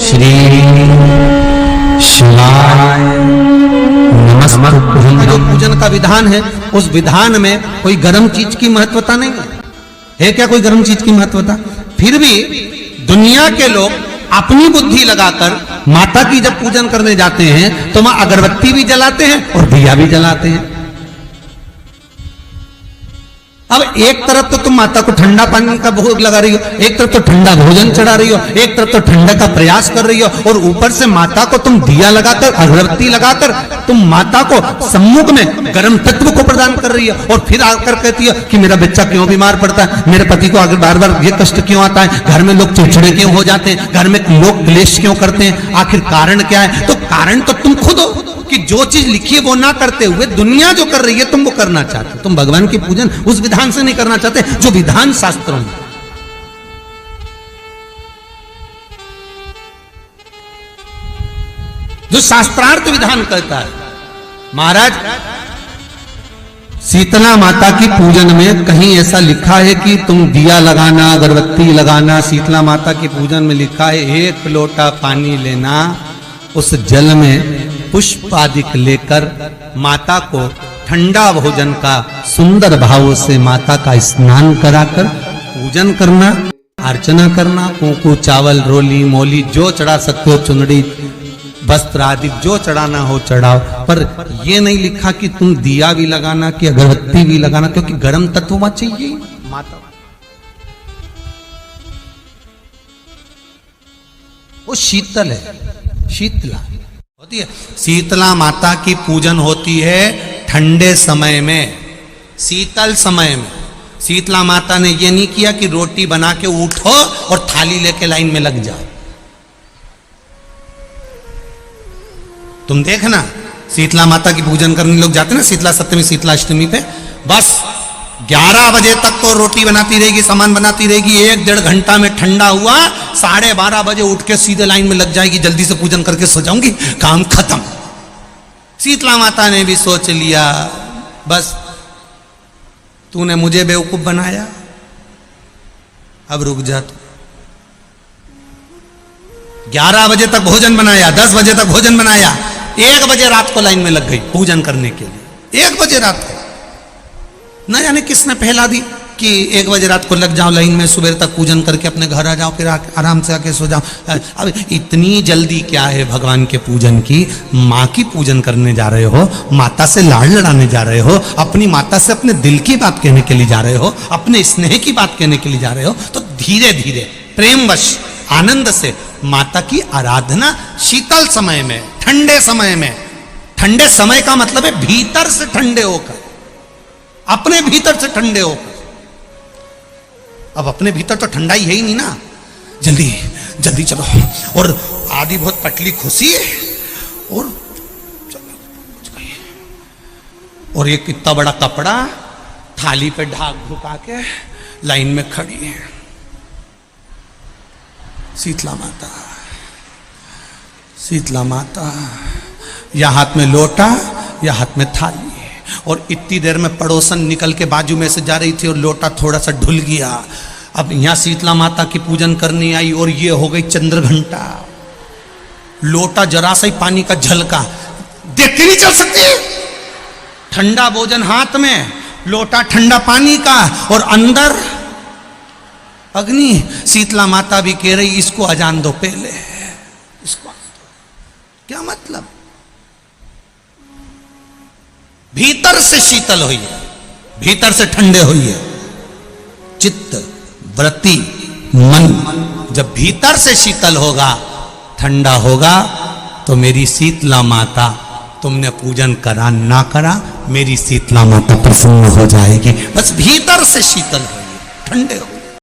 श्री शिवाय नमः। जो पूजन का विधान है उस विधान में कोई गर्म चीज की महत्वता नहीं है क्या? कोई गर्म चीज की महत्वता? फिर भी दुनिया के लोग अपनी बुद्धि लगाकर माता की जब पूजन करने जाते हैं तो वहां अगरबत्ती भी जलाते हैं और दिया भी जलाते हैं। अब एक तरफ तो तुम माता को ठंडा पानी का भोग लगा रही हो, एक तरफ तो ठंडा भोजन चढ़ा रही हो, एक तरफ तो ठंडा का प्रयास कर रही हो, और ऊपर से माता को तुम दिया लगाकर अगरबत्ती लगाकर तुम माता को सम्मुख में गर्म तत्व को प्रदान कर रही हो, और फिर आकर कहती हो कि मेरा बच्चा क्यों बीमार पड़ता है, मेरे पति को आगे बार बार ये कष्ट क्यों आता है, घर में लोग चिड़चिड़े क्यों हो जाते हैं, घर में लोग क्लेश क्यों करते हैं, आखिर कारण क्या है? तो कारण तो तुम खुद हो कि जो चीज लिखी है वो ना करते हुए दुनिया जो कर रही है तुम वो करना चाहते हो। तुम भगवान की पूजन उस विधान से नहीं करना चाहते जो विधान शास्त्रों में। जो शास्त्रार्थ विधान कहता है। महाराज शीतला माता की पूजन में कहीं ऐसा लिखा है कि तुम दिया लगाना, अगरबत्ती लगाना? शीतला माता की पूजन में लिखा है 1 लोटा पानी लेना, उस जल में पुष्प आदि लेकर माता को ठंडा भोजन का सुंदर भाव से माता का स्नान कराकर पूजन करना, अर्चना करना, कुंकू चावल रोली मोली जो चढ़ा सकते हो, चुनरी वस्त्र आदि जो चढ़ाना हो चढ़ाओ, पर यह नहीं लिखा कि तुम दिया भी लगाना कि अगरबत्ती भी लगाना, क्योंकि गर्म तत्व वहां चाहिए। माता वो शीतल है, शीतला होती है। शीतला माता की पूजन होती है ठंडे समय में, शीतल समय में। शीतला माता ने यह नहीं किया कि रोटी बना के उठो और थाली लेके लाइन में लग जाओ। तुम देखना शीतला माता की पूजन करने लोग जाते ना शीतला सप्तमी शीतला अष्टमी पे, बस 11 बजे तक तो रोटी बनाती रहेगी, सामान बनाती रहेगी, 1-1.5 घंटा में ठंडा हुआ, 12:30 बजे उठ के सीधे लाइन में लग जाएगी, जल्दी से पूजन करके सो जाऊंगी, काम खत्म। शीतला माता ने भी सोच लिया बस तूने मुझे बेवकूफ बनाया, अब रुक जा तू। 11 बजे तक भोजन बनाया, 10 बजे तक भोजन बनाया, 1 बजे रात को लाइन में लग गई पूजन करने के लिए। 1 बजे रात को न जाने किसने पहला दी कि 1 बजे रात को लग जाओ लाइन में, सुबह तक पूजन करके अपने घर आ जाओ, फिर आराम से आके सो जाओ। अब इतनी जल्दी क्या है भगवान के पूजन की? माँ की पूजन करने जा रहे हो, माता से लाड़ लड़ाने जा रहे हो, अपनी माता से अपने दिल की बात कहने के लिए जा रहे हो, अपने स्नेह की बात कहने के लिए जा रहे हो, तो धीरे धीरे प्रेमवश आनंद से माता की आराधना शीतल समय में, ठंडे समय में। ठंडे समय का मतलब है भीतर से ठंडे होकर, अपने भीतर से ठंडे होकर। अब अपने भीतर तो ठंडा ही है ही नहीं ना, जल्दी जल्दी चलो, और आधी बहुत पतली खुशी है, और चलो, और एक इतना बड़ा कपड़ा थाली पे ढाक ढुका के लाइन में खड़ी है शीतला माता। शीतला माता या हाथ में लोटा या हाथ में थाली, और इतनी देर में पड़ोसन निकल के बाजू में से जा रही थी और लोटा थोड़ा सा ढुल गया। अब यहां शीतला माता की पूजन करनी आई और ये हो गई चंद्र घंटा, लोटा जरा सा ही पानी का झलका, देख के नहीं चल सकती। ठंडा भोजन हाथ में, लोटा ठंडा पानी का, और अंदर अग्नि। शीतला माता भी कह रही इसको अजान दो पहले, इसको क्या मतलब? भीतर से शीतल हुई है, भीतर से ठंडे हुई है। चित्त वृत्ति मन जब भीतर से शीतल होगा, ठंडा होगा, तो मेरी शीतला माता, तुमने पूजन करा ना करा, मेरी शीतला माता प्रसन्न हो जाएगी। बस भीतर से शीतल होगी, ठंडे हो।